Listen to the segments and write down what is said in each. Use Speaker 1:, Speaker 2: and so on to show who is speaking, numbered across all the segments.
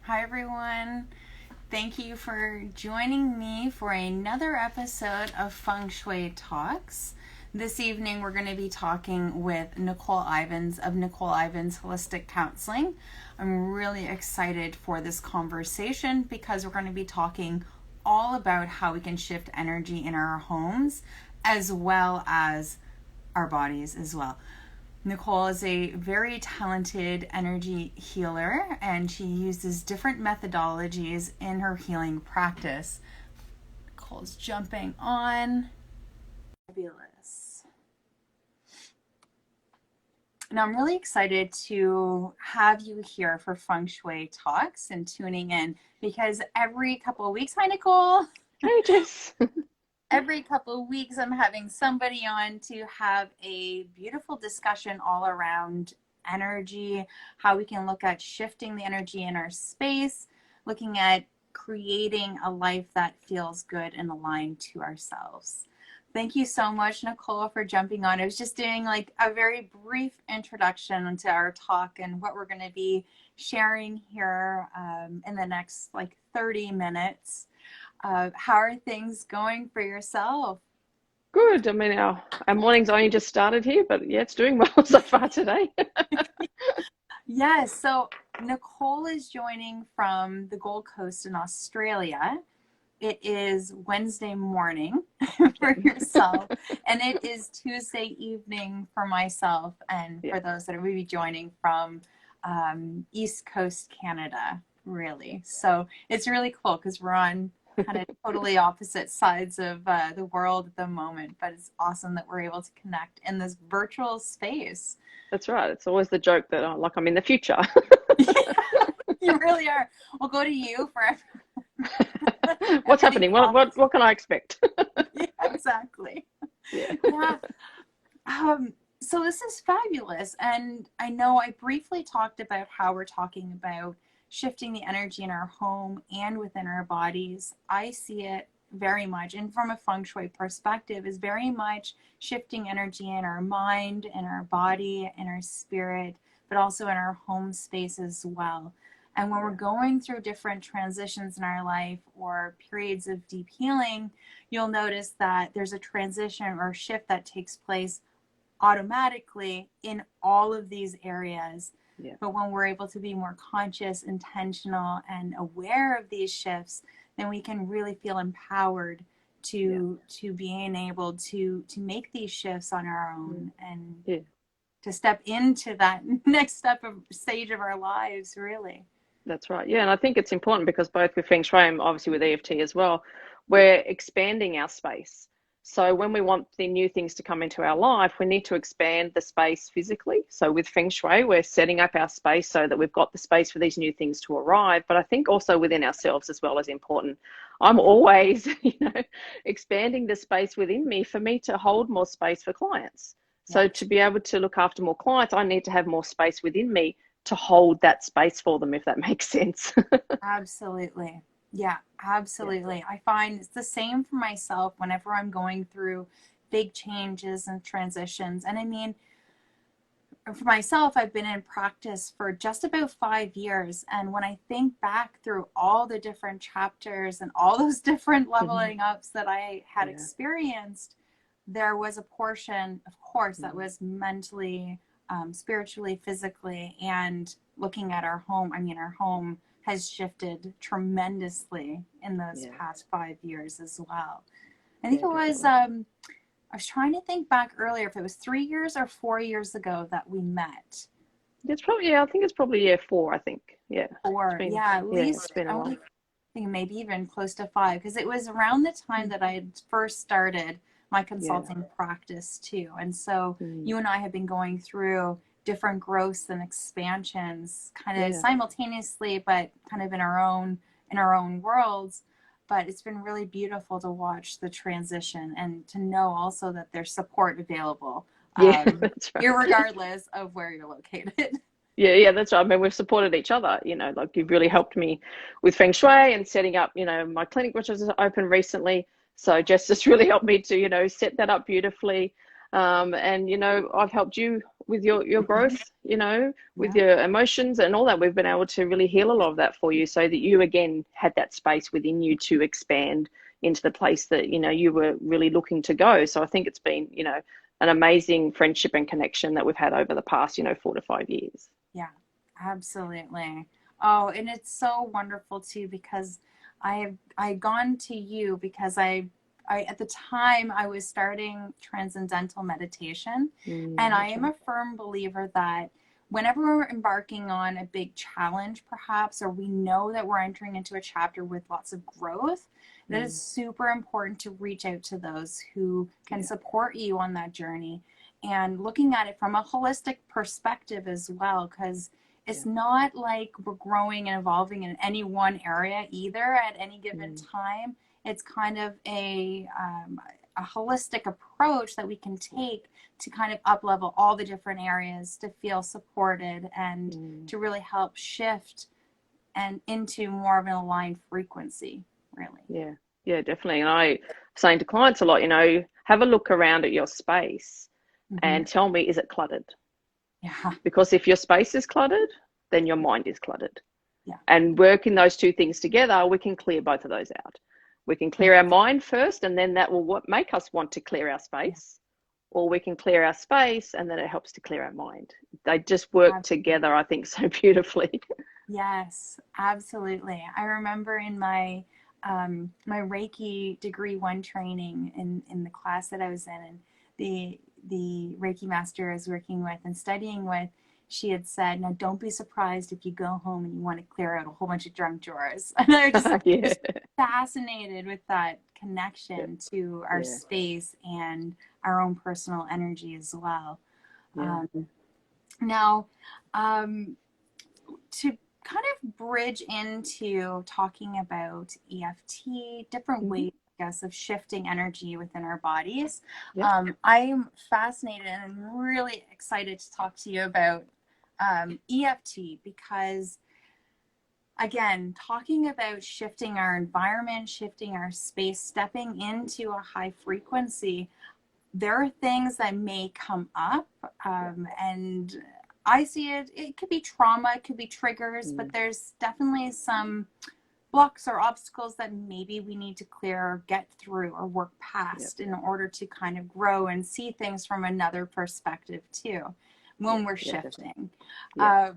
Speaker 1: Hi, everyone. Thank you for joining me for another episode of Feng Shui Talks. This evening, we're going to be talking with Nicole Ivins of Nicole Ivins Holistic Counseling. I'm really excited for this conversation because we're going to be talking all about how we can shift energy in our homes as well as our bodies as well. Nicole is a very talented energy healer, and she uses different methodologies in her healing practice. Nicole's jumping on. Fabulous. Now, I'm really excited to have you here for Feng Shui Talks and tuning in because every couple of weeks, hi, Nicole.
Speaker 2: Hey, Jess.
Speaker 1: Every couple of weeks, I'm having somebody on to have a beautiful discussion all around energy, how we can look at shifting the energy in our space, looking at creating a life that feels good and aligned to ourselves. Thank you so much, Nicole, for jumping on. I was just doing like a very brief introduction into our talk and what we're going to be sharing here in the next 30 minutes. How are things going for yourself?
Speaker 2: Good. I mean, our morning's only just started here, but yeah, it's doing well so far today.
Speaker 1: Yes, so Nicole is joining from the Gold Coast in Australia. It is Wednesday morning for yourself, and it is Tuesday evening for myself, and
Speaker 2: Yeah,
Speaker 1: for those that are maybe joining from East Coast Canada, really. So it's really cool because we're on kind of totally opposite sides of the world at the moment, but it's awesome that we're able to connect in this virtual space.
Speaker 2: that's right. It's always the joke that I'm in the future.
Speaker 1: You really are. We'll go to you for
Speaker 2: What's
Speaker 1: everything
Speaker 2: happening? What
Speaker 1: possible.
Speaker 2: what can I expect?
Speaker 1: Yeah, exactly.
Speaker 2: Yeah.
Speaker 1: Yeah. So this is fabulous. And I know I briefly talked about how we're talking about shifting the energy in our home and within our bodies. I see it very much, and from a feng shui perspective, is very much shifting energy in our mind, in our body, in our spirit, but also in our home space as well. And when we're
Speaker 2: Yeah.
Speaker 1: going through different transitions in our life or periods of deep healing, you'll notice that there's a transition or shift that takes place automatically in all of these areas.
Speaker 2: Yeah.
Speaker 1: But when we're able to be more conscious, intentional, and aware of these shifts, then we can really feel empowered
Speaker 2: Yeah.
Speaker 1: to being able to make these shifts on our
Speaker 2: Mm.
Speaker 1: own and
Speaker 2: Yeah.
Speaker 1: to step into that next step of stage of our lives, really.
Speaker 2: That's right. Yeah, and I think it's important because both with Feng Shui and obviously with EFT as well, we're expanding our space. So when we want the new things to come into our life, we need to expand the space physically. So with Feng Shui, we're setting up our space so that we've got the space for these new things to arrive. But I think also within ourselves as well is important. I'm always, expanding the space within me for me to hold more space for clients.
Speaker 1: Yeah.
Speaker 2: So to be able to look after more clients, I need to have more space within me to hold that space for them, if that makes sense.
Speaker 1: Absolutely. Yeah,
Speaker 2: Yeah.
Speaker 1: absolutely. I find it's the same for myself whenever I'm going through big changes and transitions. And I mean, for myself, I've been in practice for just about 5 years. And when I think back through all the different chapters and all those different leveling ups that I had
Speaker 2: Yeah.
Speaker 1: experienced, there was a portion, of course, that
Speaker 2: Mm.
Speaker 1: was mentally, spiritually, physically, and looking at our home. I mean, our home has shifted tremendously in those
Speaker 2: Yeah.
Speaker 1: past 5 years as well. I think
Speaker 2: Yeah,
Speaker 1: it was,
Speaker 2: definitely.
Speaker 1: I was trying to think back earlier if it was 3 years or 4 years ago that we met.
Speaker 2: It's probably, yeah, I think it's probably year four, I think. Yeah. It's
Speaker 1: Or,
Speaker 2: been,
Speaker 1: yeah, at
Speaker 2: yeah, it's
Speaker 1: least
Speaker 2: been a
Speaker 1: I
Speaker 2: while.
Speaker 1: would think maybe even close to five, because it was around the time
Speaker 2: Mm.
Speaker 1: that I had first started my
Speaker 2: Yeah.
Speaker 1: consulting practice too. And so
Speaker 2: Mm.
Speaker 1: you and I have been going through different growths and expansions kind of
Speaker 2: Yeah.
Speaker 1: simultaneously, but kind of in our own worlds. But it's been really beautiful to watch the transition and to know also that there's support available,
Speaker 2: Yeah, that's right.
Speaker 1: irregardless of where you're located.
Speaker 2: Yeah, yeah, that's right. I mean, we've supported each other, like you've really helped me with Feng Shui and setting up, my clinic, which was open recently. So Jess just really helped me to, set that up beautifully. And, I've helped you with your
Speaker 1: Mhm.
Speaker 2: growth, you know, with
Speaker 1: Yeah.
Speaker 2: your emotions and all that. We've been able to really heal a lot of that for you, so that you again had that space within you to expand into the place that, you know, you were really looking to go. So I think it's been, you know, an amazing friendship and connection that we've had over the past, you know, 4 to 5 years.
Speaker 1: Yeah, absolutely. Oh, and it's so wonderful too because I gone to you because I at the time I was starting transcendental meditation, and I
Speaker 2: That's
Speaker 1: am
Speaker 2: right.
Speaker 1: a firm believer that whenever we're embarking on a big challenge perhaps, or we know that we're entering into a chapter with lots of growth, that is
Speaker 2: Mm,
Speaker 1: super important to reach out to those who can
Speaker 2: yeah,
Speaker 1: support you on that journey, and looking at it from a holistic perspective as well, because
Speaker 2: yeah.
Speaker 1: it's not like we're growing and evolving in any one area either at any given
Speaker 2: Mm,
Speaker 1: time. It's kind of a holistic approach that we can take to kind of up level all the different areas to feel supported and
Speaker 2: mm.
Speaker 1: to really help shift and into more of an aligned frequency, really.
Speaker 2: Yeah, yeah, definitely. And I saying to clients a lot, you know, have a look around at your space
Speaker 1: Mm-hmm.
Speaker 2: and tell me, is it cluttered?
Speaker 1: Yeah.
Speaker 2: Because if your space is cluttered, then your mind is cluttered.
Speaker 1: Yeah.
Speaker 2: And working those two things together, we can clear both of those out. We can clear our mind first, and then that will what make us want to clear our
Speaker 1: Yeah.
Speaker 2: space. Or we can clear our space, and then it helps to clear our mind. They just work
Speaker 1: Absolutely.
Speaker 2: together, I think, so beautifully.
Speaker 1: Yes, absolutely. I remember in my my Reiki degree one training in the class that I was in, and the Reiki master I was working with and studying with, she had said, "Now don't be surprised if you go home and you want to clear out a whole bunch of junk drawers." And I
Speaker 2: Yeah,
Speaker 1: was fascinated with that
Speaker 2: yeah,
Speaker 1: connection to our
Speaker 2: yeah,
Speaker 1: space and our own personal energy as well.
Speaker 2: yeah.
Speaker 1: Um, now, um, to kind of bridge into talking about EFT, different
Speaker 2: Mm-hmm.
Speaker 1: ways, I guess, of shifting energy within our bodies,
Speaker 2: Yep.
Speaker 1: I'm fascinated and I'm really excited to talk to you about EFT because, again, talking about shifting our environment, shifting our space, stepping into a high frequency, there are things that may come up,
Speaker 2: Yeah.
Speaker 1: and I see it, it could be trauma, it could be triggers, but
Speaker 2: Mm,
Speaker 1: there's definitely some blocks or obstacles that maybe we need to clear or get through or work
Speaker 2: yep.
Speaker 1: past in order to kind of grow and see things from another perspective too
Speaker 2: Yeah.
Speaker 1: when we're
Speaker 2: Yeah. Definitely.
Speaker 1: shifting.
Speaker 2: Yeah.
Speaker 1: uh,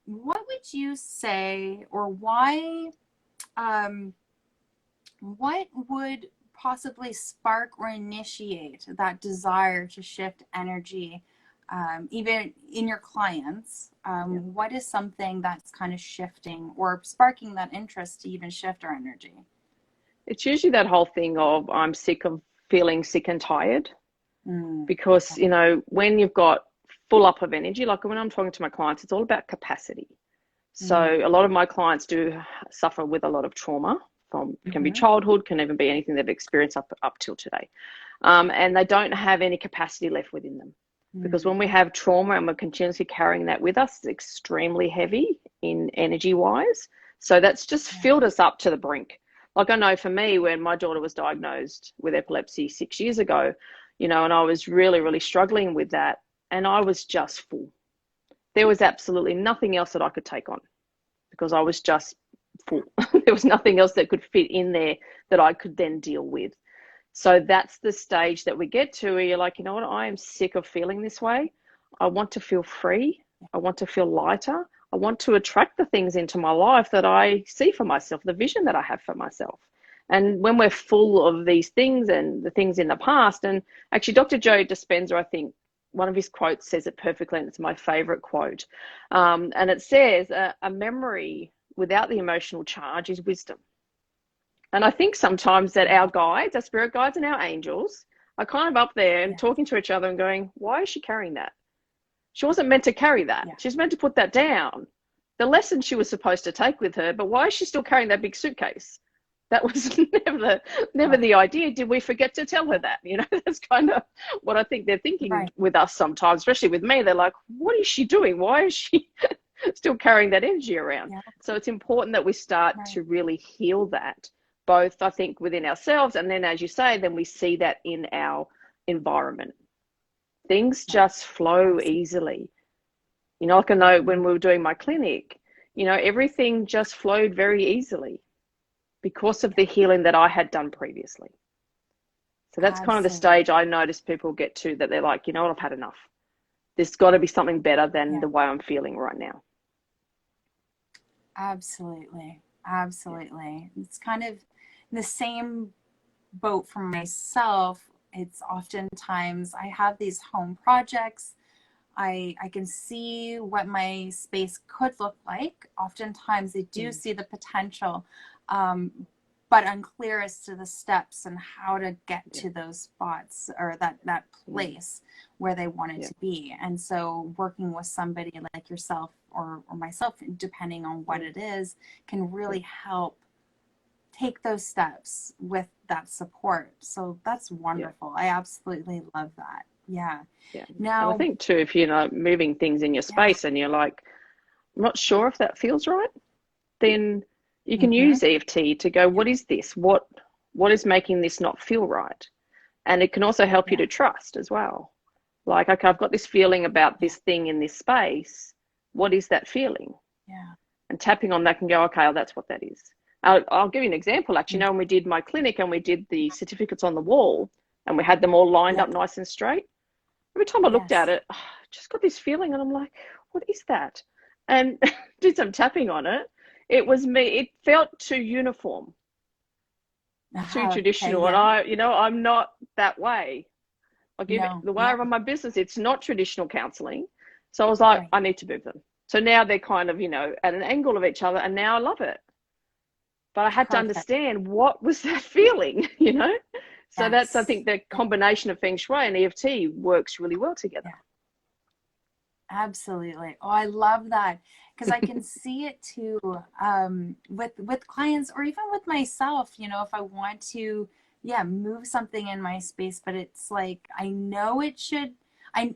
Speaker 1: what would you say, or why, um, what would possibly spark or initiate that desire to shift energy, even in your clients?
Speaker 2: Yeah.
Speaker 1: What is something that's kind of shifting or sparking that interest to even shift our energy?
Speaker 2: It's usually that whole thing of I'm sick of feeling sick and tired,
Speaker 1: Mm,
Speaker 2: because, you know, when you've got full up of energy, like when I'm talking to my clients, it's all about capacity. So
Speaker 1: mm,
Speaker 2: a lot of my clients do suffer with a lot of trauma from, can be
Speaker 1: mm-hmm,
Speaker 2: childhood, can even be anything they've experienced up till today. And they don't have any capacity left within them. Because
Speaker 1: mm,
Speaker 2: when we have trauma and we're continuously carrying that with us, it's extremely heavy in energy wise. So that's just
Speaker 1: yeah,
Speaker 2: filled us up to the brink. Like I know for me, when my daughter was diagnosed with epilepsy 6 years ago, you know, and I was really, really struggling with that, and I was just full. There was absolutely nothing else that I could take on because I was just full. There was nothing else that could fit in there that I could then deal with. So that's the stage that we get to where you're like, you know what, I am sick of feeling this way. I want to feel free. I want to feel lighter. I want to attract the things into my life that I see for myself, the vision that I have for myself. And when we're full of these things and the things in the past, and actually, Dr. Joe Dispenza, I think one of his quotes says it perfectly, and it's my favorite quote. And it says, a memory without the emotional charge is wisdom. And I think sometimes that our
Speaker 1: yeah,
Speaker 2: guides, our spirit guides and our angels are kind of up there and
Speaker 1: yeah,
Speaker 2: talking to each other and going, why is she carrying that? She wasn't meant to carry that.
Speaker 1: yeah,
Speaker 2: She's meant to put that down. The lesson she was supposed to take with her, but why is she still carrying that big suitcase? That was never
Speaker 1: right,
Speaker 2: the idea. Did we forget to tell her that? You know, that's kind of what I think they're thinking
Speaker 1: right,
Speaker 2: with us sometimes, especially with me. They're like, what is she doing? Why is she still carrying that energy around?
Speaker 1: yeah,
Speaker 2: So it's important that we start
Speaker 1: right,
Speaker 2: to really heal that, both I think within ourselves, and then as you say, then we see that in our environment. Things just flow easily. You know, like I know when we were doing my clinic, you know, everything just flowed very easily because of the healing that I had done previously. So that's kind of the stage I notice people get to, that they're like, you know what, I've had enough. There's got to be something better than the way I'm feeling right now.
Speaker 1: Absolutely. Absolutely. It's kind of the same boat for myself. It's oftentimes I have these home projects. I can see what my space could look like. Oftentimes I do see the potential, but unclear as to the steps and how to get to those spots or that place where they want it to be. And so working with somebody like yourself or myself, depending on what it is, can really help take those steps with that support. So that's wonderful. I absolutely love that. Yeah. Now,
Speaker 2: and I think too, if you're not moving things in your space and you're like, I'm not sure if that feels right, then you can use EFT to go, what is this? What is making this not feel right? And it can also help you to trust as well. Like, okay, I've got this feeling about this thing in this space. What is that feeling?
Speaker 1: Yeah.
Speaker 2: And tapping on that can go, okay, well, that's what that is. I'll give you an example. Actually, you know, when we did my clinic and we did the certificates on the wall and we had them all lined up nice and straight, every time I looked at it, I just got this feeling and I'm like, what is that? And did some tapping on it. It was me. It felt too uniform, too traditional. And I'm not that way. I'll give it the way I run my business. It's not traditional counseling. So I was like, I need to move them. So now they're kind of, you know, at an angle of each other, and now I love it. But I had to understand, what was that feeling, you know? So that's, I think, the combination of Feng Shui and EFT works really well together.
Speaker 1: Absolutely. Oh, I love that, because I can see it too, with clients or even with myself. You know, if I want to, move something in my space, but it's like I know it should. I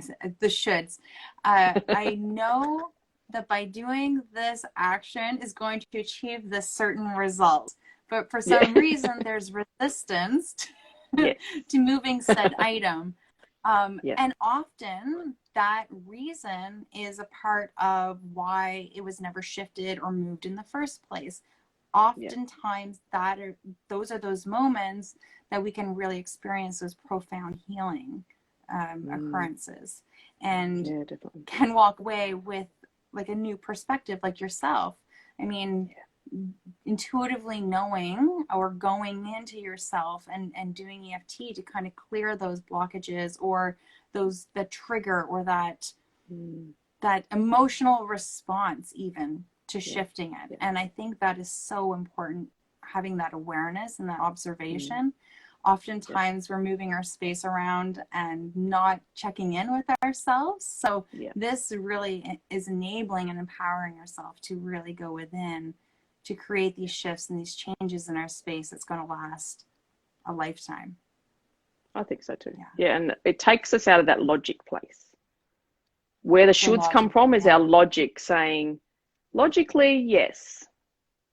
Speaker 1: said the shoulds. I know that by doing this action is going to achieve this certain result, but for some reason there's resistance to moving said item. And often that reason is a part of why it was never shifted or moved in the first place. Oftentimes those are those moments that we can really experience those profound healing occurrences, and can walk away with like a new perspective, like yourself. I mean, intuitively knowing or going into yourself and doing EFT to kind of clear those blockages or the trigger or that emotional response even to shifting it. And I think that is so important, having that awareness and that observation. Oftentimes we're moving our space around and not checking in with ourselves. So this really is enabling and empowering ourselves to really go within to create these shifts and these changes in our space that's going to last a lifetime.
Speaker 2: I think so too. Yeah, and it takes us out of that logic place. Where the shoulds come from is our logic saying, logically, yes,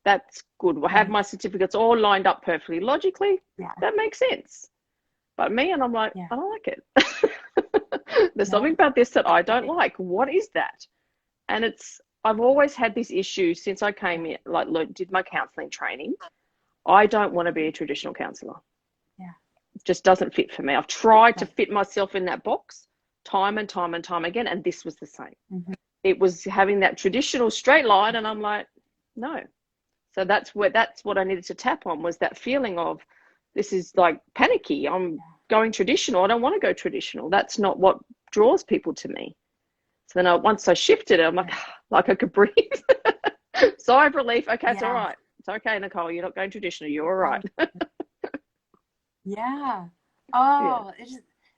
Speaker 2: that's good. We'll have my certificates all lined up perfectly. Logically, that makes sense. But me, and I'm like, I don't like it. There's something about this that I don't like. What is that? And I've always had this issue since I came in, like did my counseling training. I don't want to be a traditional counselor. It just doesn't fit for me. I've tried to fit myself in that box time and time and time again, and this was the same. It was having that traditional straight line, and I'm like, no. So that's what I needed to tap on, was that feeling of, this is like panicky. I'm going traditional. I don't want to go traditional. That's not what draws people to me. So then once I shifted it, I'm like I could breathe. Sigh of relief. Okay, it's all right. It's okay, Nicole. You're not going traditional. You're all right.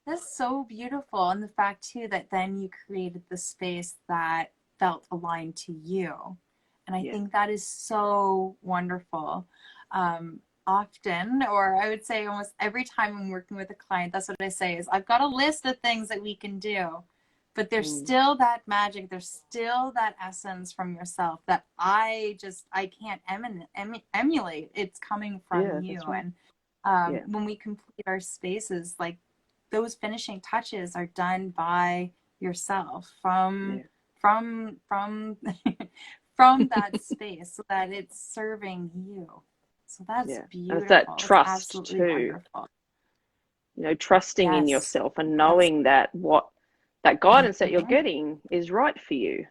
Speaker 1: That's so beautiful. And the fact too that then you created the space that felt aligned to you. And I think that is so wonderful. Often, or I would say almost every time I'm working with a client, that's what I say is, I've got a list of things that we can do, but there's still that magic. There's still that essence from yourself that I can't emulate. It's coming from you. Right. And when we complete our spaces, like those finishing touches are done by yourself from
Speaker 2: Yeah.
Speaker 1: from from from that space, so that it's serving you. So that's
Speaker 2: Yeah. And it's that
Speaker 1: beautiful. It's
Speaker 2: trust
Speaker 1: absolutely
Speaker 2: too,
Speaker 1: wonderful.
Speaker 2: trusting in
Speaker 1: Yes.
Speaker 2: yourself and
Speaker 1: Yes.
Speaker 2: knowing that that guidance that you're getting is right for you.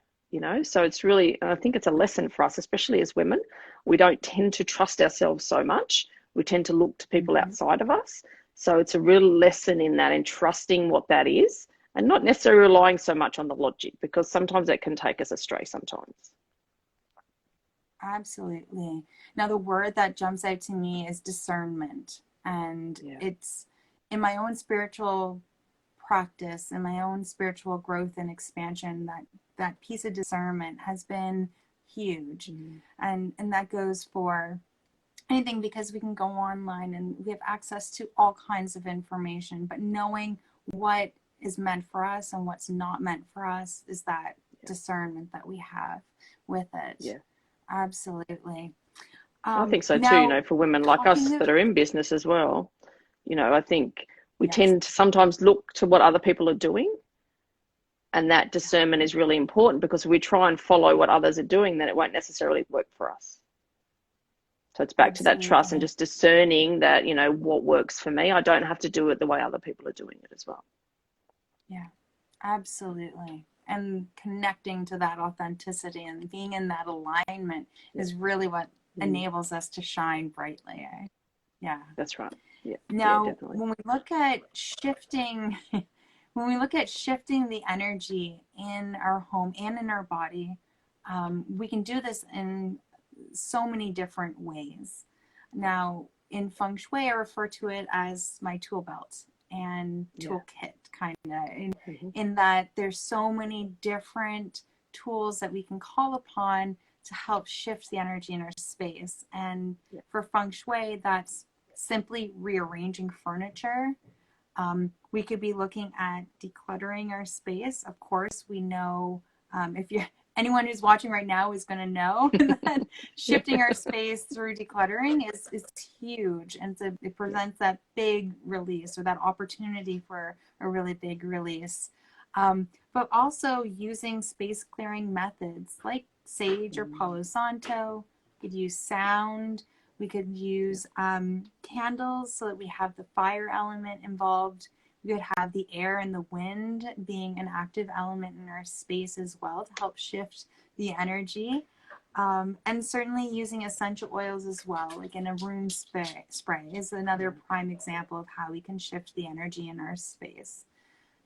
Speaker 2: So it's really, I think it's a lesson for us, especially as women. We don't tend to trust ourselves so much. We tend to look to people
Speaker 1: Mhm.
Speaker 2: outside of us. So it's a real lesson in that, and trusting what that is, and not necessarily relying so much on the logic, because sometimes that can take us astray sometimes.
Speaker 1: Absolutely. Now, the word that jumps out to me is discernment. And
Speaker 2: Yeah.
Speaker 1: it's in my own spiritual practice and my own spiritual growth and expansion, that piece of discernment has been huge.
Speaker 2: Mm.
Speaker 1: And that goes for anything, because we can go online and we have access to all kinds of information, but knowing what is meant for us and what's not meant for us is that
Speaker 2: Yeah.
Speaker 1: discernment that we have with it.
Speaker 2: Yeah.
Speaker 1: Absolutely.
Speaker 2: I think so too,
Speaker 1: Now,
Speaker 2: for women like us
Speaker 1: talking of,
Speaker 2: that are in business as well. I think we
Speaker 1: yes,
Speaker 2: tend to sometimes look to what other people are doing, and that discernment is really important, because if we try and follow what others are doing, then it won't necessarily work for us. So it's back to that trust and
Speaker 1: absolutely.
Speaker 2: just discerning that, what works for me. I don't have to do it the way other people are doing it as well.
Speaker 1: Yeah, absolutely. And connecting to that authenticity and being in that alignment
Speaker 2: Yeah.
Speaker 1: is really what
Speaker 2: Mm,
Speaker 1: enables us to shine brightly. Eh? Yeah.
Speaker 2: that's right. Yeah. Yeah,
Speaker 1: Now,
Speaker 2: definitely.
Speaker 1: when we look at shifting, when we look at shifting the energy in our home and in our body, we can do this in so many different ways. Now, in Feng Shui, I refer to it as my tool belt and
Speaker 2: Yeah.
Speaker 1: toolkit, kind of,
Speaker 2: Mm-hmm.
Speaker 1: in that there's so many different tools that we can call upon to help shift the energy in our space. And
Speaker 2: Yeah.
Speaker 1: for Feng Shui, that's simply rearranging furniture. We could be looking at decluttering our space. Of course, we know, if you're anyone who's watching right now is going to know that shifting our space through decluttering is huge, and so it
Speaker 2: Yeah.
Speaker 1: presents that big release, or that opportunity for a really big release. But also using space clearing methods like sage or
Speaker 2: Mm,
Speaker 1: Palo Santo. You could use sound. We could
Speaker 2: yeah.
Speaker 1: use candles, so that we have the fire element involved. We could have the air and the wind being an active element in our space as well, to help shift the energy. And certainly using essential oils as well, like in a room spray is another
Speaker 2: Mm,
Speaker 1: prime example of how we can shift the energy in our space.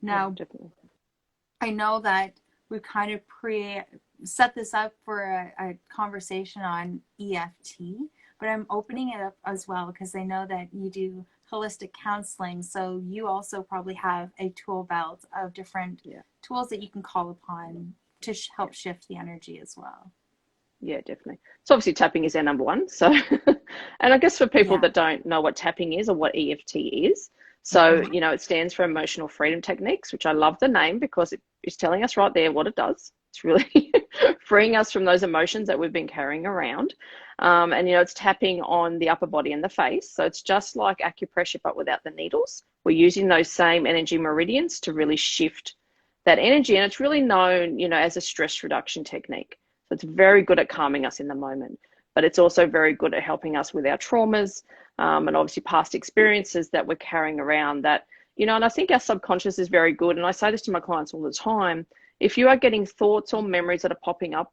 Speaker 2: yeah,
Speaker 1: Now,
Speaker 2: definitely.
Speaker 1: I know that we've kind of set this up for a conversation on EFT, but I'm opening it up as well because I know that you do holistic counseling. So you also probably have a tool belt of different
Speaker 2: Yeah.
Speaker 1: tools that you can call upon to
Speaker 2: Yeah.
Speaker 1: help shift the energy as well.
Speaker 2: Yeah, definitely. So obviously tapping is our number one. So, and I guess for people
Speaker 1: Yeah.
Speaker 2: that don't know what tapping is or what EFT is, so,
Speaker 1: Mm-hmm.
Speaker 2: it stands for Emotional Freedom Techniques, which I love the name because it is telling us right there what it does. It's really freeing us from those emotions that we've been carrying around. And, it's tapping on the upper body and the face. So it's just like acupressure, but without the needles. We're using those same energy meridians to really shift that energy. And it's really known, as a stress reduction technique. So it's very good at calming us in the moment, but it's also very good at helping us with our traumas, and obviously past experiences that we're carrying around that, and I think our subconscious is very good. And I say this to my clients all the time. If you are getting thoughts or memories that are popping up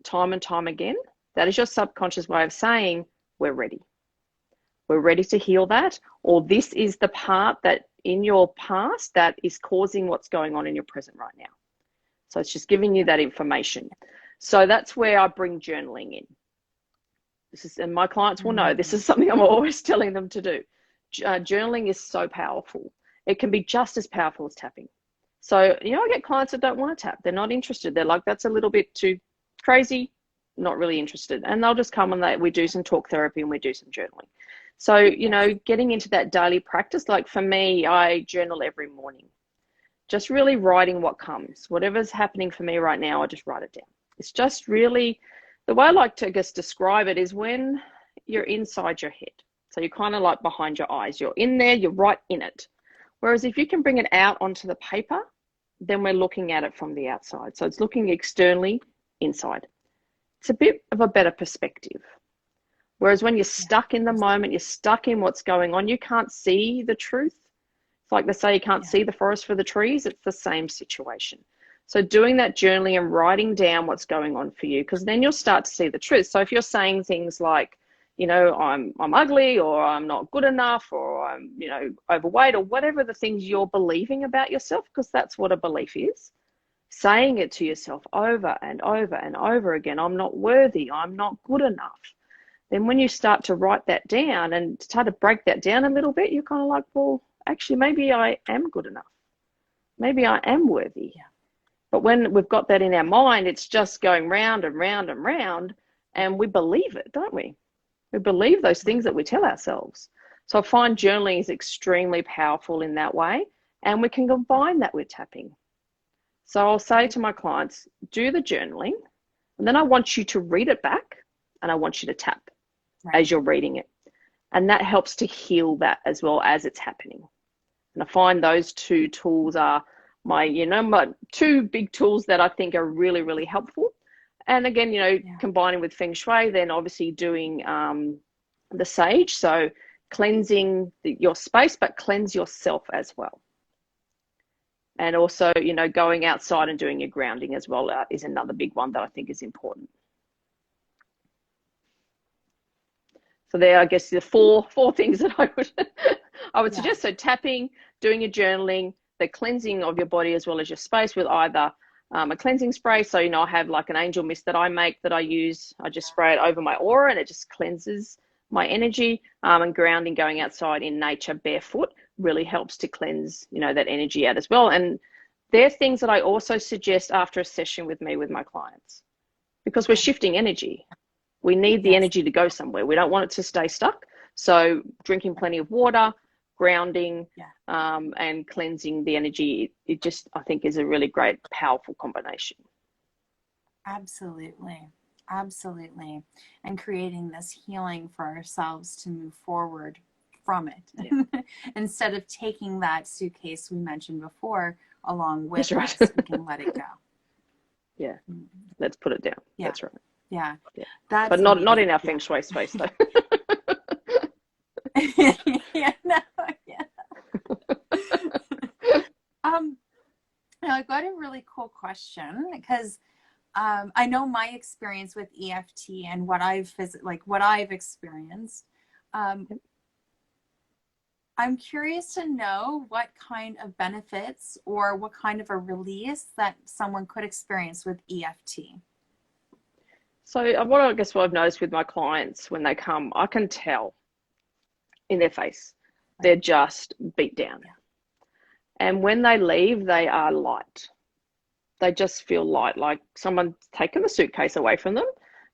Speaker 2: time and time again, that is your subconscious way of saying, we're ready. We're ready to heal that, or this is the part that in your past that is causing what's going on in your present right now. So it's just giving you that information. So that's where I bring journaling in. And my clients will know this
Speaker 1: Mm-hmm.
Speaker 2: is something I'm always telling them to do. Journaling is so powerful. It can be just as powerful as tapping. So, I get clients that don't want to tap. They're not interested. They're like, that's a little bit too crazy, not really interested. And they'll just come and we do some talk therapy and we do some journaling. So,
Speaker 1: Yes.
Speaker 2: getting into that daily practice, like for me, I journal every morning, just really writing what comes. Whatever's happening for me right now, I just write it down. It's just really the way I like to, I guess, describe it is when you're inside your head. So you're kind of like behind your eyes. You're in there, you're right in it. Whereas if you can bring it out onto the paper, then we're looking at it from the outside. So it's looking externally, inside. It's a bit of a better perspective. Whereas when you're stuck in the moment, you're stuck in what's going on, you can't see the truth. It's like they say you can't see the forest for the trees. It's the same situation. So doing that journaling and writing down what's going on for you, because then you'll start to see the truth. So if you're saying things like, you know, I'm ugly, or I'm not good enough, or I'm, you know, overweight, or whatever the things you're believing about yourself, because that's what a belief is. Saying it to yourself over and over and over again, I'm not worthy, I'm not good enough. Then when you start to write that down and start to break that down a little bit, you're kind of like, well, actually, maybe I am good enough. Maybe I am worthy.
Speaker 1: Yeah.
Speaker 2: But when we've got that in our mind, it's just going round and round and round, and we believe it, don't we? We believe those things that we tell ourselves. So I find journaling is extremely powerful in that way, and we can combine that with tapping. So I'll say to my clients, do the journaling, and then I want you to read it back, and I want you to tap as you're reading it. And that helps to heal that as well as it's happening. And I find those two tools are my two big tools that I think are really, really helpful. And again, combining with Feng Shui, then obviously doing the sage. So cleansing your space, but cleanse yourself as well. And also, going outside and doing your grounding as well is another big one that I think is important. So there, I guess, the four things that I would suggest. So tapping, doing your journaling, the cleansing of your body as well as your space with either a cleansing spray. So, I have like an angel mist that I make that I use. I just spray it over my aura and it just cleanses my energy. And grounding, going outside in nature barefoot, really helps to cleanse, that energy out as well. And they're things that I also suggest after a session with me with my clients, because we're shifting energy. We need the energy to go somewhere. We don't want it to stay stuck. So drinking plenty of water, grounding, and cleansing the energy, it just, I think, is a really great, powerful combination.
Speaker 1: Absolutely. Absolutely. And creating this healing for ourselves to move forward from it. Instead of taking that suitcase we mentioned before along with us, we can let it go.
Speaker 2: Yeah. Let's put it down. Yeah. That's right.
Speaker 1: Yeah.
Speaker 2: That's but not in our Feng Shui space though.
Speaker 1: I got a really cool question because I know my experience with EFT and what I've experienced. I'm curious to know what kind of benefits or what kind of a release that someone could experience with EFT.
Speaker 2: So what I've noticed with my clients when they come, I can tell in their face, they're just beat down. And when they leave, they are light. They just feel light, like someone's taken the suitcase away from them,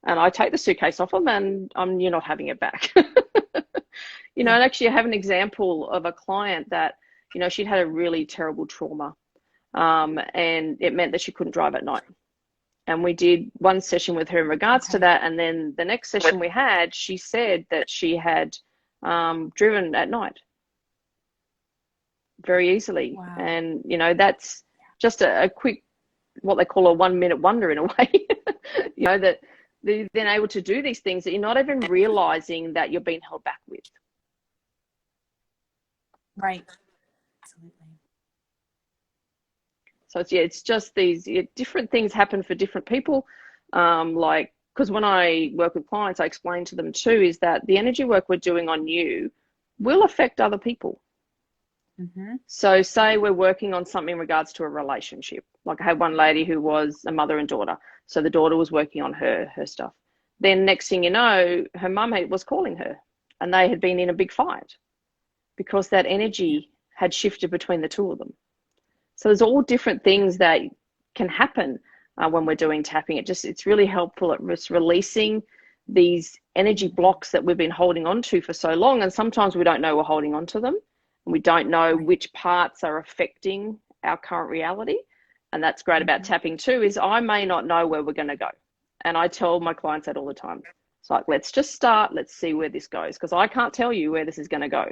Speaker 2: and I take the suitcase off them and you're not having it back. And actually I have an example of a client that, she'd had a really terrible trauma, and it meant that she couldn't drive at night. And we did one session with her in regards to that. And then the next session we had, she said that she had driven at night very easily. Wow. And, that's just a quick, what they call a 1 minute wonder in a way, that they've been able to do these things that you're not even realizing that you're being held back with.
Speaker 1: Right. Absolutely.
Speaker 2: So it's just these different things happen for different people. Because when I work with clients, I explain to them too, is that the energy work we're doing on you will affect other people. Mm-hmm. So say we're working on something in regards to a relationship. Like I had one lady who was a mother and daughter. So the daughter was working on her stuff. Then next thing you know, her mum was calling her and they had been in a big fight because that energy had shifted between the two of them. So there's all different things that can happen when we're doing tapping. It's really helpful at just releasing these energy blocks that we've been holding on to for so long. And sometimes we don't know we're holding on to them. And we don't know which parts are affecting our current reality. And that's great about tapping too, is I may not know where we're going to go. And I tell my clients that all the time. It's like, let's just start. Let's see where this goes. Because I can't tell you where this is going to go.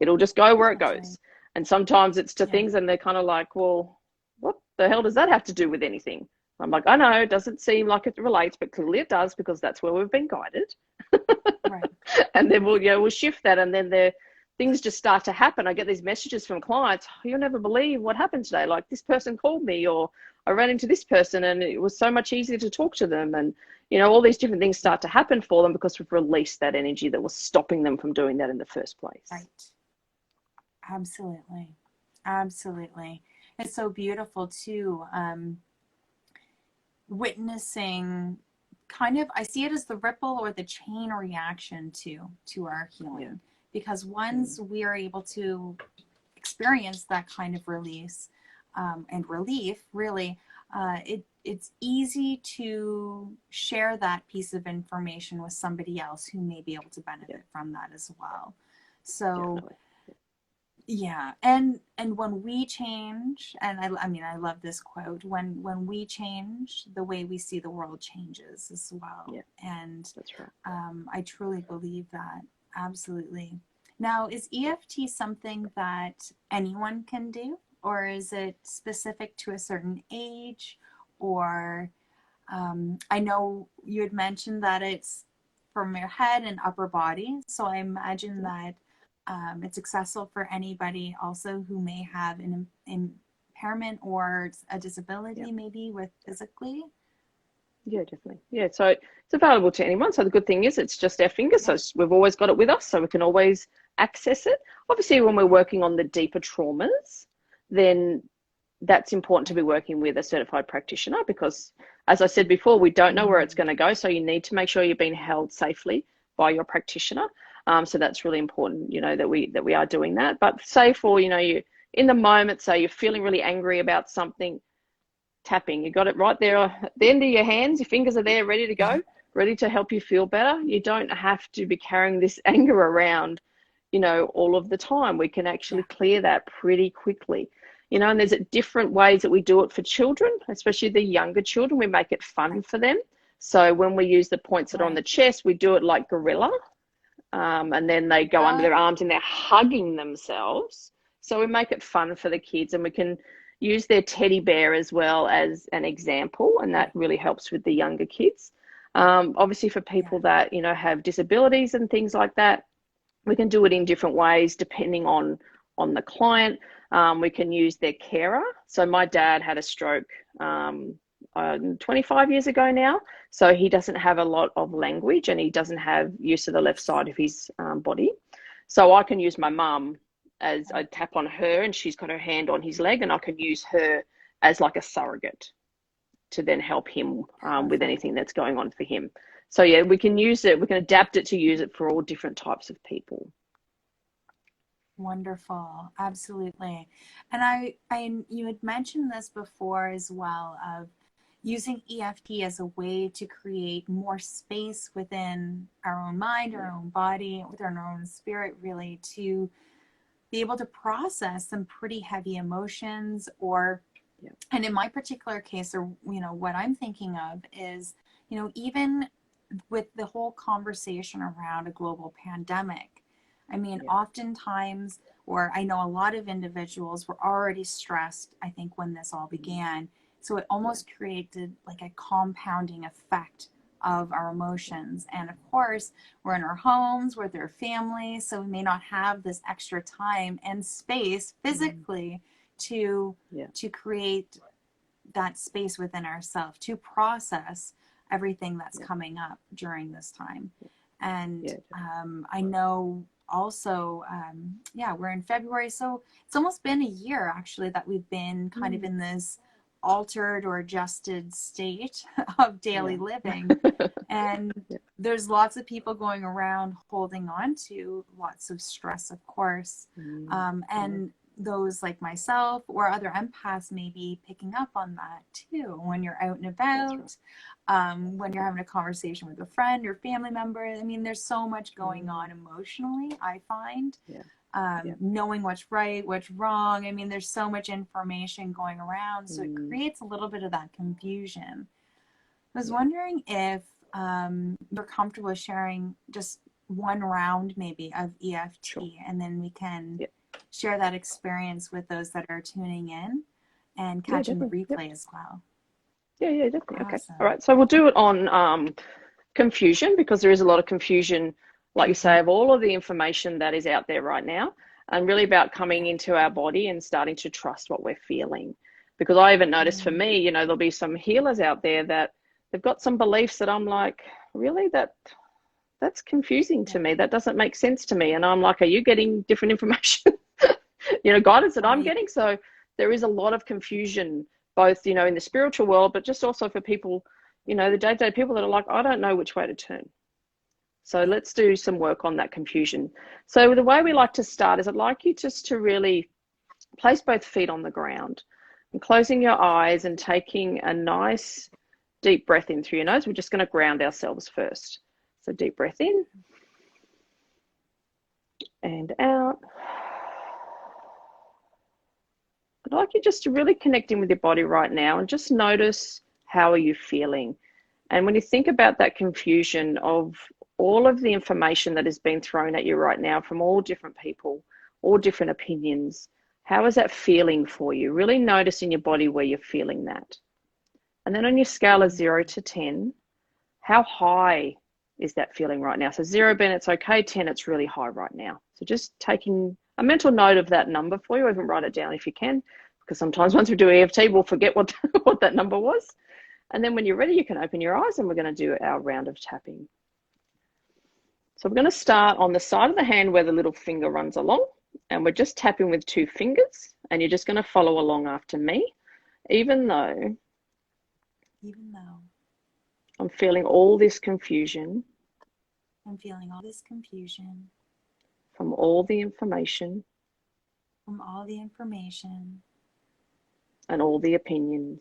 Speaker 2: It'll just go where it goes. And sometimes it's to
Speaker 1: Yeah.
Speaker 2: things and they're kind of like, well, what the hell does that have to do with anything? I'm like, I know it doesn't seem like it relates, but clearly it does, because that's where we've been guided.
Speaker 1: Right.
Speaker 2: And then we'll shift that, and then things just start to happen. I get these messages from clients, oh, you'll never believe what happened today. Like, this person called me, or I ran into this person and it was so much easier to talk to them. And, all these different things start to happen for them because we've released that energy that was stopping them from doing that in the first place.
Speaker 1: Right. Absolutely. Absolutely. It's so beautiful too. Witnessing kind of, I see it as the ripple or the chain reaction to our healing.
Speaker 2: Yeah.
Speaker 1: Because once we are able to experience that kind of release and relief, really, it's easy to share that piece of information with somebody else who may be able to benefit from that as well. So
Speaker 2: Definitely.
Speaker 1: yeah, and when we change, and I mean, I love this quote, when we change, the way we see the world changes as well.
Speaker 2: Yeah,
Speaker 1: and
Speaker 2: that's right.
Speaker 1: I truly believe that. Absolutely. Now, is EFT something that anyone can do, or is it specific to a certain age? Or I know you had mentioned that it's from your head and upper body, so I imagine that it's accessible for anybody also who may have an impairment or a disability, maybe with physically.
Speaker 2: Yeah, definitely. Yeah, so it's available to anyone. So the good thing is it's just our fingers. So we've always got it with us, so we can always access it. Obviously, when we're working on the deeper traumas, then that's important to be working with a certified practitioner, because, as I said before, we don't know where it's going to go. So you need to make sure you're being held safely by your practitioner. So that's really important, that we are doing that. But say for, you in the moment, say you're feeling really angry about something, tapping, you got it right there at the end of your hands, your fingers are there ready to go, ready to help you feel better. You don't have to be carrying this anger around, all of the time. We can actually clear that pretty quickly, and there's different ways that we do it for children, especially the younger children. We make it fun for them. So when we use the points that are on the chest, we do it like gorilla, and then they go under their arms and they're hugging themselves. So we make it fun for the kids, and we can use their teddy bear as well as an example, and that really helps with the younger kids. Obviously for people that, have disabilities and things like that, we can do it in different ways depending on the client. We can use their carer. So my dad had a stroke 25 years ago now, so he doesn't have a lot of language and he doesn't have use of the left side of his body. So I can use my mum, as I tap on her and she's got her hand on his leg, and I can use her as like a surrogate to then help him with anything that's going on for him. So yeah, we can use it, we can adapt it to use it for all different types of people.
Speaker 1: Wonderful. Absolutely. And you had mentioned this before as well, of using EFT as a way to create more space within our own mind, our own body, within our own spirit, really, to be able to process some pretty heavy emotions. Or and in my particular case, or what I'm thinking of is, even with the whole conversation around a global pandemic, I mean, oftentimes, or I know a lot of individuals were already stressed, I think, when this all began. So it almost created like a compounding effect of our emotions. And of course, we're in our homes, we're with our families, so we may not have this extra time and space physically to create that space within ourselves to process everything that's coming up during this time. And I know also, we're in February, so it's almost been a year actually that we've been kind of in this altered or adjusted state of daily living. And there's lots of people going around holding on to lots of stress, of course. And those like myself or other empaths may be picking up on that too when you're out and about, when you're having a conversation with a friend or family member. I mean, there's so much going on emotionally, I find. Knowing what's right, what's wrong. I mean, there's so much information going around, so it creates a little bit of that confusion. I was wondering if you're comfortable sharing just one round maybe of EFT, and then we can share that experience with those that are tuning in and
Speaker 2: Yeah,
Speaker 1: catching the
Speaker 2: definitely.
Speaker 1: replay
Speaker 2: Yep.
Speaker 1: as well.
Speaker 2: Yeah, definitely. Okay.
Speaker 1: Awesome.
Speaker 2: All right. So we'll do it on confusion, because there is a lot of confusion, like you say, of all of the information that is out there right now, and really about coming into our body and starting to trust what we're feeling. Because I even noticed for me, you know, there'll be some healers out there that they've got some beliefs that I'm like, really, that's confusing to me. That doesn't make sense to me. And I'm like, are you getting different information? You know, guidance that I'm getting. So there is a lot of confusion, both, you know, in the spiritual world, but just also for people, you know, the day-to-day people that are like, I don't know which way to turn. So let's do some work on that confusion. So the way we like to start is I'd like you just to really place both feet on the ground and closing your eyes and taking a nice deep breath in through your nose. We're just going to ground ourselves first. So deep breath in and out. I'd like you just to really connect in with your body right now and just notice, how are you feeling? And when you think about that confusion of all of the information that has been thrown at you right now from all different people, all different opinions, how is that feeling for you? Really notice in your body where you're feeling that. And then on your scale of 0 to 10, how high is that feeling right now? So 0 being it's okay, 10 it's really high right now. So just taking a mental note of that number for you, even write it down if you can, because sometimes once we do EFT, we'll forget what that number was. And then when you're ready, you can open your eyes and we're going to do our round of tapping. So we're going to start on the side of the hand where the little finger runs along, and we're just tapping with 2 fingers, and you're just going to follow along after me, even though I'm feeling all this confusion, from all the information and all the opinions.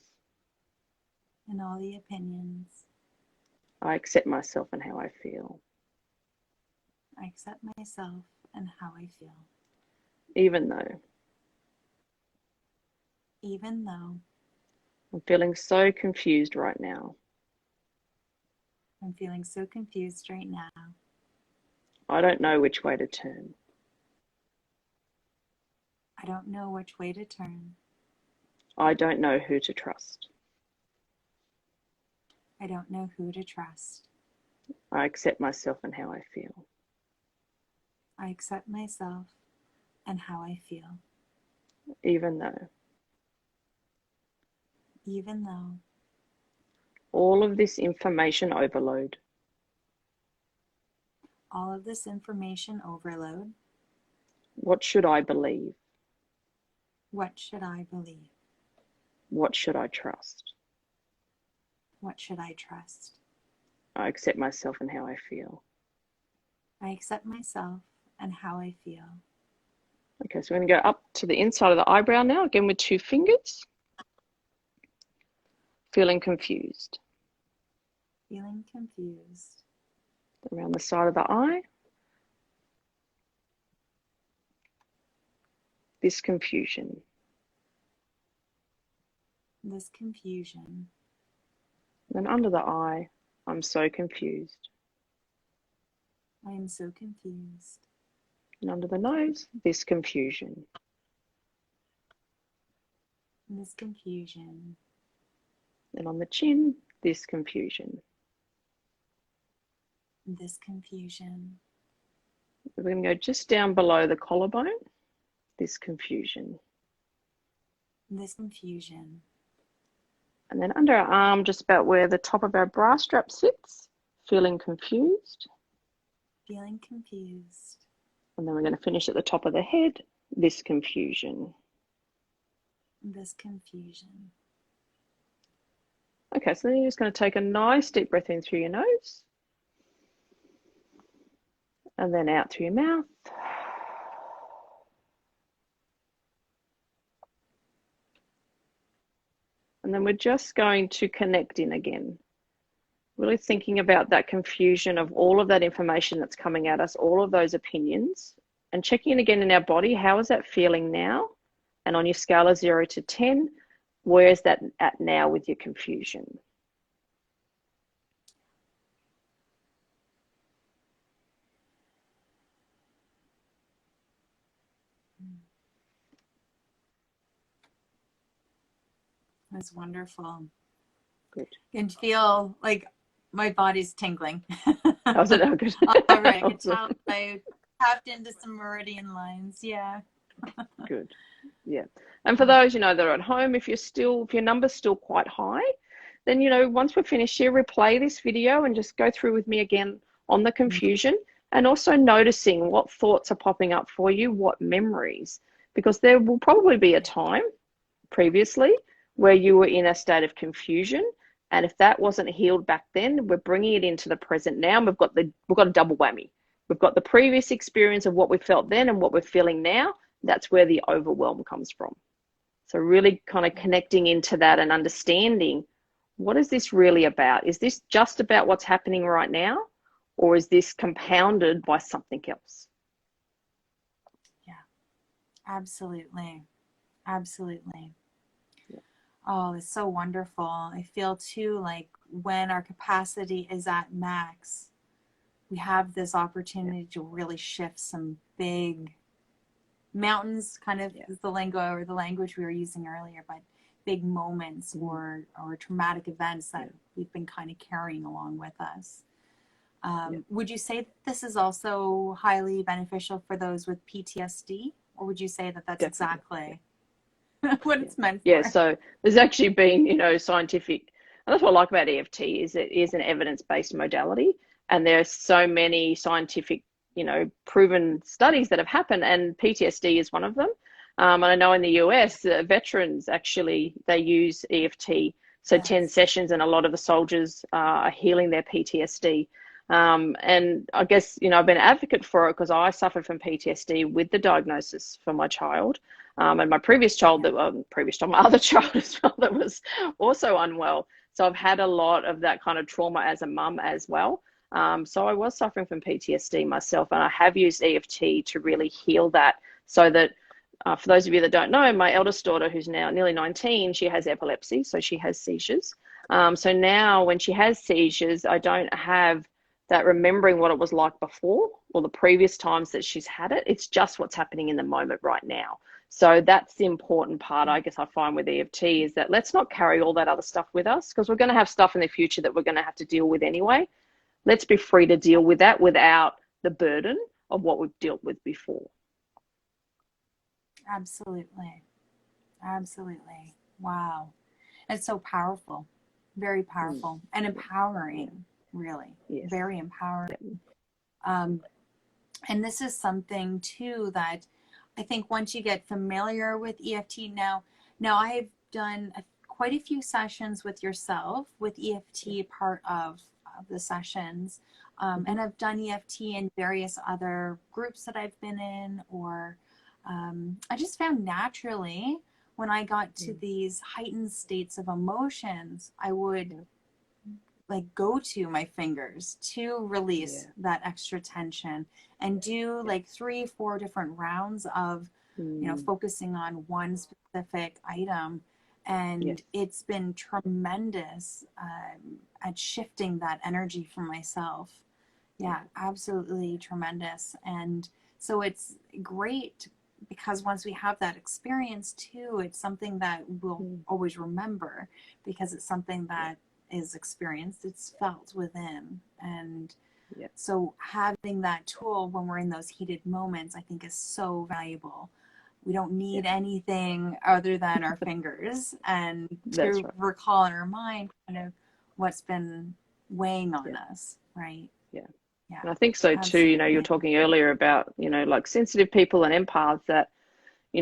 Speaker 2: I accept myself and how I feel. Even though I'm feeling so confused right now. I don't know which way to turn. I don't know who to trust. I accept myself and how I feel. Even though all of this information overload, what should I believe? What should I trust? I accept myself and how I feel. Okay, so we're going to go up to the inside of the eyebrow now, again with 2 fingers. Feeling confused. Around the side of the eye. This confusion. Then under the eye, I'm so confused. And under the nose, this confusion. And on the chin, this confusion. We're going to go just down below the collarbone, this confusion. And then under our arm, just about where the top of our bra strap sits, feeling confused. And then we're going to finish at the top of the head, this confusion. Okay, so then you're just going to take a nice deep breath in through your nose. And then out through your mouth. And then we're just going to connect in again. Really thinking about that confusion of all of that information that's coming at us, all of those opinions, and checking in again in our body. How is that feeling now? And on your scale of 0 to 10, where is that at now with your confusion?
Speaker 1: That's wonderful.
Speaker 2: Good.
Speaker 1: And feel like my body's tingling.
Speaker 2: Was it? Oh, good.
Speaker 1: All right, I could
Speaker 2: Awesome.
Speaker 1: tell I tapped into some meridian lines. Yeah.
Speaker 2: Good. Yeah. And for those, that are at home, if your number's still quite high, then, once we're finished here, replay this video and just go through with me again on the confusion, and also noticing what thoughts are popping up for you, what memories, because there will probably be a time previously where you were in a state of confusion. And if that wasn't healed back then, we're bringing it into the present now. And we've got a double whammy. We've got the previous experience of what we felt then and what we're feeling now. That's where the overwhelm comes from. So really kind of connecting into that and understanding, what is this really about? Is this just about what's happening right now? Or is this compounded by something else?
Speaker 1: Yeah, absolutely. Absolutely. Yeah. Oh, it's so wonderful. I feel too like when our capacity is at max, we have this opportunity to really shift some big mountains, kind of is the lingo or the language we were using earlier, but big moments or traumatic events that we've been kind of carrying along with us. Would you say that this is also highly beneficial for those with PTSD, or would you say that that's exactly what it's meant for?
Speaker 2: Yeah, so there's actually been, scientific, and that's what I like about EFT, is it is an evidence-based modality, and there's so many scientific, proven studies that have happened, and PTSD is one of them. And I know in the US, veterans actually, they use EFT. So 10 sessions, and a lot of the soldiers are healing their PTSD. And I guess, I've been an advocate for it because I suffered from PTSD with the diagnosis for my child. And my previous child, my other child as well, that was also unwell. So I've had a lot of that kind of trauma as a mum as well. So I was suffering from PTSD myself, and I have used EFT to really heal that, so that for those of you that don't know, my eldest daughter, who's now nearly 19, she has epilepsy, so she has seizures. So now when she has seizures, I don't have that remembering what it was like before or the previous times that she's had it. It's just what's happening in the moment right now. So that's the important part, I guess, I find with EFT, is that let's not carry all that other stuff with us, because we're going to have stuff in the future that we're going to have to deal with anyway. Let's be free to deal with that without the burden of what we've dealt with before.
Speaker 1: Absolutely. Absolutely. Wow. It's so powerful. Very powerful and empowering, really. Yes. Very empowering. And this is something too that I think once you get familiar with EFT now I've done quite a few sessions with yourself with EFT part of the sessions. And I've done EFT in various other groups that I've been in, or I just found naturally when I got to these heightened states of emotions, I would like go to my fingers to release that extra tension and do like 3-4 different rounds of, focusing on one specific item. And it's been tremendous at shifting that energy for myself. Yeah, absolutely tremendous. And so it's great because once we have that experience too, it's something that we'll always remember, because it's something that is experienced, it's felt within. And so having that tool when we're in those heated moments, I think is so valuable. We don't need anything other than our fingers and to recall in our mind kind of what's been weighing on us, right?
Speaker 2: Yeah. And I think so too, you were talking earlier about, like sensitive people and empaths that,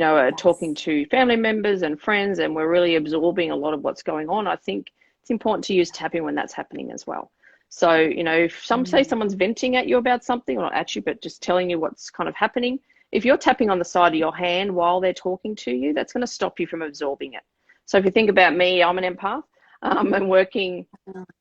Speaker 2: are talking to family members and friends, and we're really absorbing a lot of what's going on. I think it's important to use tapping when that's happening as well. So, if say someone's venting at you about something, or not at you, but just telling you what's kind of happening, if you're tapping on the side of your hand while they're talking to you, that's going to stop you from absorbing it. So if you think about me, I'm an empath, and working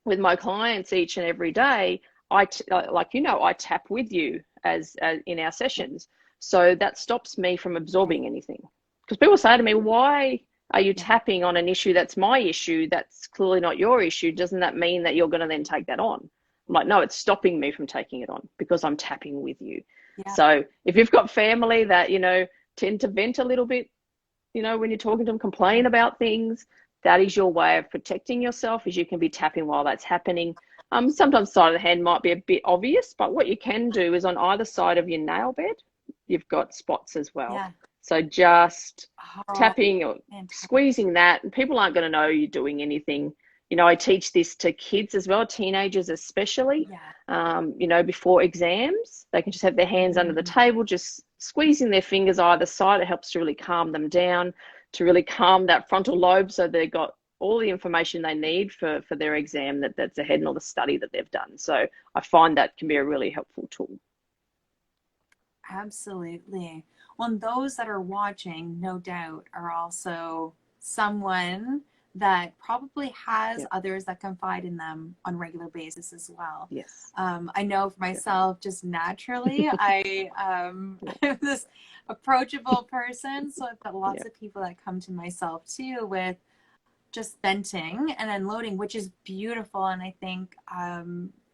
Speaker 2: with my clients each and every day, I tap with you as in our sessions. So that stops me from absorbing anything. Because people say to me, why are you tapping on an issue that's my issue, that's clearly not your issue? Doesn't that mean that you're going to then take that on? I'm like, no, it's stopping me from taking it on because I'm tapping with you. Yeah. So if you've got family that, tend to vent a little bit, when you're talking to them, complain about things, that is your way of protecting yourself, is you can be tapping while that's happening. Sometimes side of the hand might be a bit obvious, but what you can do is on either side of your nail bed, you've got spots as well.
Speaker 1: Yeah.
Speaker 2: So just
Speaker 1: Oh,
Speaker 2: tapping or
Speaker 1: fantastic.
Speaker 2: squeezing that, and people aren't going to know you're doing anything. You know, I teach this to kids as well, teenagers especially.
Speaker 1: Yeah.
Speaker 2: You know, before exams, they can just have their hands under the table, just squeezing their fingers either side. It helps to really calm them down, to really calm that frontal lobe, so they've got all the information they need for their exam that's ahead, and all the study that they've done. So I find that can be a really helpful tool.
Speaker 1: Absolutely. Well, and those that are watching, no doubt, are also someone that probably has
Speaker 2: Yeah.
Speaker 1: others that confide in them on a regular basis as well.
Speaker 2: Yes.
Speaker 1: I know for myself, just naturally, I am this approachable person. So I've got lots of people that come to myself too with just venting and unloading, which is beautiful. And I think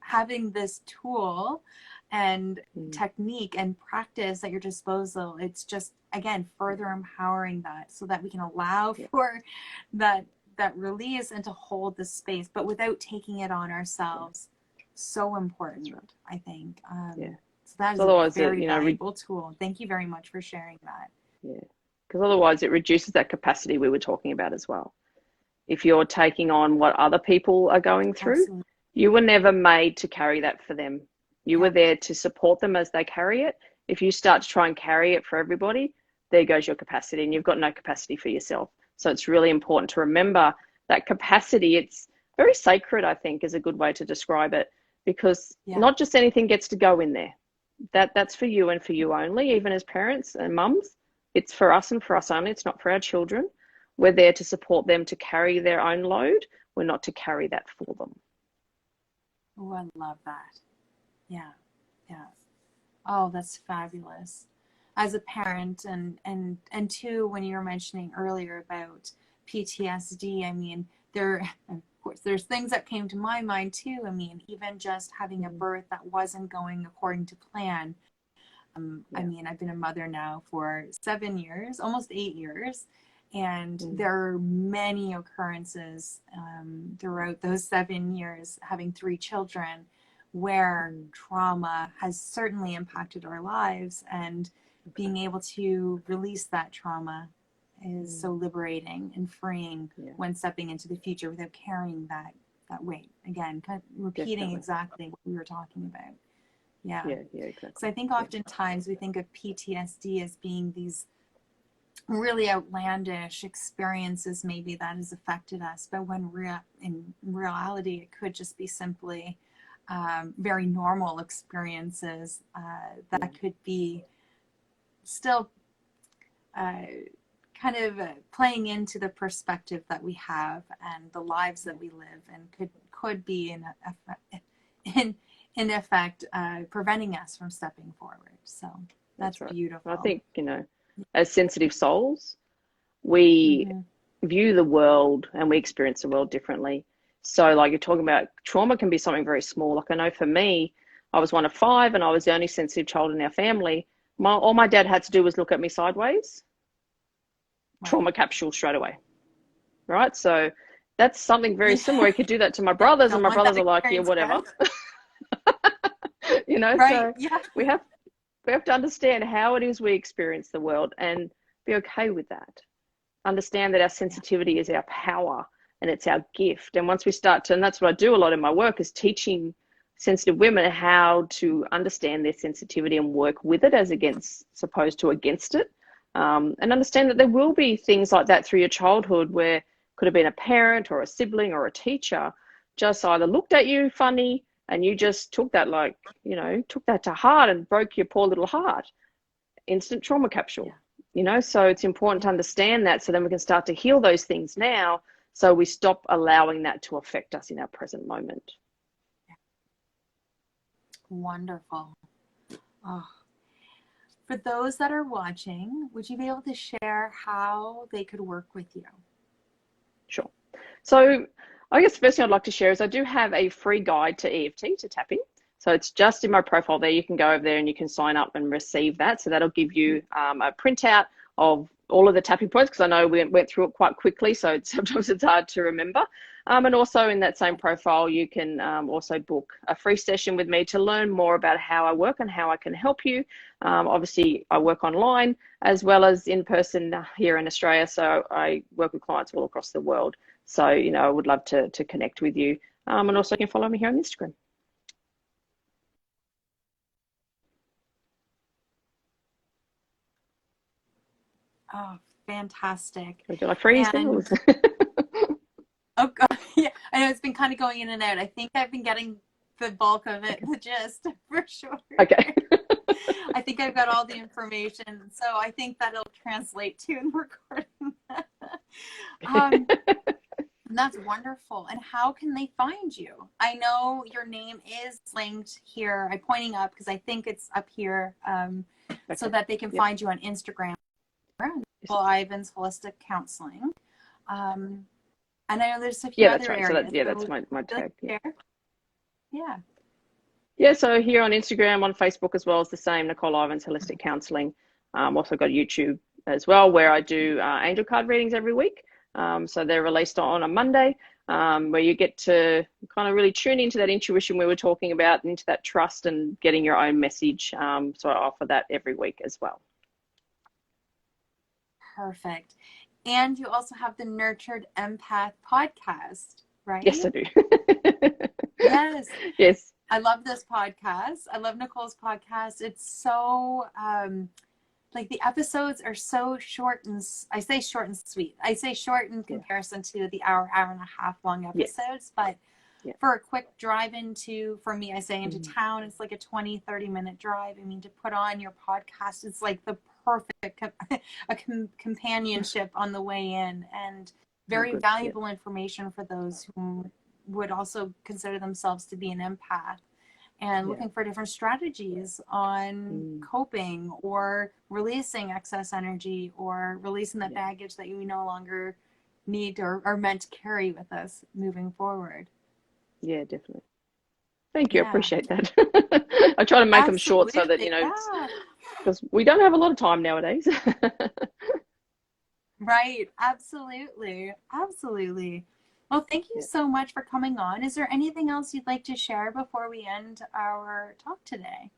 Speaker 1: having this tool and technique and practice at your disposal, it's just, again, further empowering that, so that we can allow for that release and to hold the space, but without taking it on ourselves. So important, I think. So that is a very valuable tool. Thank you very much for sharing that.
Speaker 2: Yeah, because otherwise it reduces that capacity we were talking about as well. If you're taking on what other people are going through, absolutely, you were never made to carry that for them. You were there to support them as they carry it. If you start to try and carry it for everybody, there goes your capacity, and you've got no capacity for yourself. So it's really important to remember that capacity. It's very sacred, I think, is a good way to describe it, because not just anything gets to go in there. That's for you and for you only, even as parents and mums. It's for us and for us only. It's not for our children. We're there to support them to carry their own load. We're not to carry that for them.
Speaker 1: Oh, I love that. Yeah. Oh, that's fabulous. As a parent, and too, when you were mentioning earlier about PTSD, I mean, of course, there's things that came to my mind too. I mean, even just having a birth that wasn't going according to plan. I mean, I've been a mother now for 7 years, almost 8 years. And there are many occurrences throughout those 7 years, having 3 children, where trauma has certainly impacted our lives, and being able to release that trauma is so liberating and freeing when stepping into the future without carrying that weight. Again, kind of repeating exactly what we were talking about. Yeah, exactly. So I think oftentimes we think of PTSD as being these really outlandish experiences maybe that has affected us, but when in reality it could just be simply very normal experiences that could be still kind of playing into the perspective that we have and the lives that we live, and could be in effect preventing us from stepping forward. So that's right. Beautiful.
Speaker 2: I think, as sensitive souls, we view the world and we experience the world differently. So like you're talking about, trauma can be something very small. Like I know for me, I was one of 5 and I was the only sensitive child in our family. All my dad had to do was look at me sideways, trauma capsule straight away, right? So that's something very similar. He could do that to my brothers, and my brothers are like, yeah, whatever.
Speaker 1: Right.
Speaker 2: So we have to understand how it is we experience the world and be okay with that. Understand that our sensitivity is our power and it's our gift. And once we start to, and that's what I do a lot in my work, is teaching sensitive women how to understand their sensitivity and work with it as opposed to against it. And understand that there will be things like that through your childhood where could have been a parent or a sibling or a teacher just either looked at you funny and you just took that took that to heart and broke your poor little heart. Instant trauma capsule, so it's important to understand that, so then we can start to heal those things now, so we stop allowing that to affect us in our present moment.
Speaker 1: Wonderful. Oh. For those that are watching, would you be able to share how they could work with you?
Speaker 2: Sure. So I guess the first thing I'd like to share is I do have a free guide to EFT, to tapping. So it's just in my profile there. You can go over there and you can sign up and receive that. So that'll give you a printout of all of the tapping points, because I know we went through it quite quickly, so sometimes it's hard to remember. And also in that same profile, you can also book a free session with me to learn more about how I work and how I can help you. Obviously, I work online as well as in person here in Australia, so I work with clients all across the world. So, you know, I would love to connect with you. And also you can follow me here on Instagram.
Speaker 1: Oh, fantastic.
Speaker 2: Would you like freeze?
Speaker 1: And oh God, yeah, I know it's been kind of going in and out. I think I've been getting the bulk of it, the gist, for sure.
Speaker 2: Okay.
Speaker 1: I think I've got all the information, so I think that'll translate to in recording. That's wonderful. And how can they find you? I know your name is linked here. I'm pointing up because I think it's up here, so that they can find you on Instagram. Nicole Ivins Holistic Counseling. And I know there's a few other areas.
Speaker 2: So that's my tag.
Speaker 1: Yeah.
Speaker 2: Yeah, so here on Instagram, on Facebook as well, is the same, Nicole Ivins Holistic Counseling. Also got YouTube as well, where I do angel card readings every week. So they're released on a Monday, where you get to kind of really tune into that intuition we were talking about, into that trust and getting your own message. So I offer that every week as well.
Speaker 1: Perfect. And you also have the Nurtured Empath podcast, right?
Speaker 2: Yes, I do.
Speaker 1: Yes.
Speaker 2: Yes.
Speaker 1: I love this podcast. I love Nicole's podcast. It's so, like the episodes are so short and, I say short and sweet. I say short in comparison to the hour and a half long episodes, but for a quick drive for me, I say into town, it's like a 20-30 minute drive. I mean, to put on your podcast, it's like the perfect companionship on the way in, and very valuable information for those who would also consider themselves to be an empath and looking for different strategies on coping or releasing excess energy or releasing that baggage that you no longer need or are meant to carry with us moving forward.
Speaker 2: Yeah, definitely. Thank you. I appreciate that. I try to make them short so that, you know, because we don't have a lot of time nowadays.
Speaker 1: Right. Absolutely. Absolutely. Well, thank you so much for coming on. Is there anything else you'd like to share before we end our talk today?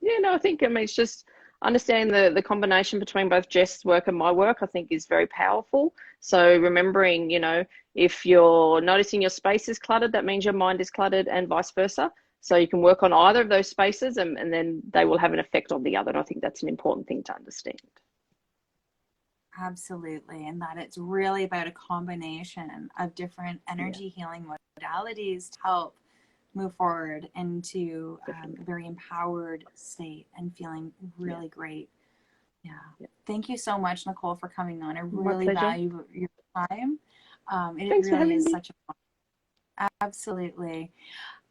Speaker 2: Yeah, no, I think, I mean, it's just understanding the combination between both Jess's work and my work, I think is very powerful. So remembering, you know, if you're noticing your space is cluttered, that means your mind is cluttered, and vice versa. So you can work on either of those spaces and then they will have an effect on the other. And I think that's an important thing to understand.
Speaker 1: Absolutely. And that it's really about a combination of different energy healing modalities to help move forward into a very empowered state and feeling really great. Yeah. Thank you so much, Nicole, for coming on. I really value your time. It really is such a absolutely.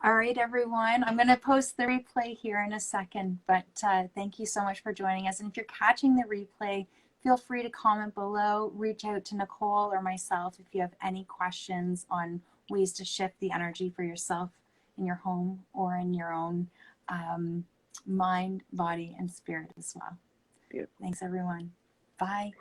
Speaker 1: All right, everyone. I'm going to post the replay here in a second, but thank you so much for joining us. And if you're catching the replay, feel free to comment below, reach out to Nicole or myself if you have any questions on ways to shift the energy for yourself in your home or in your own mind, body, and spirit as well.
Speaker 2: Beautiful.
Speaker 1: Thanks, everyone. Bye.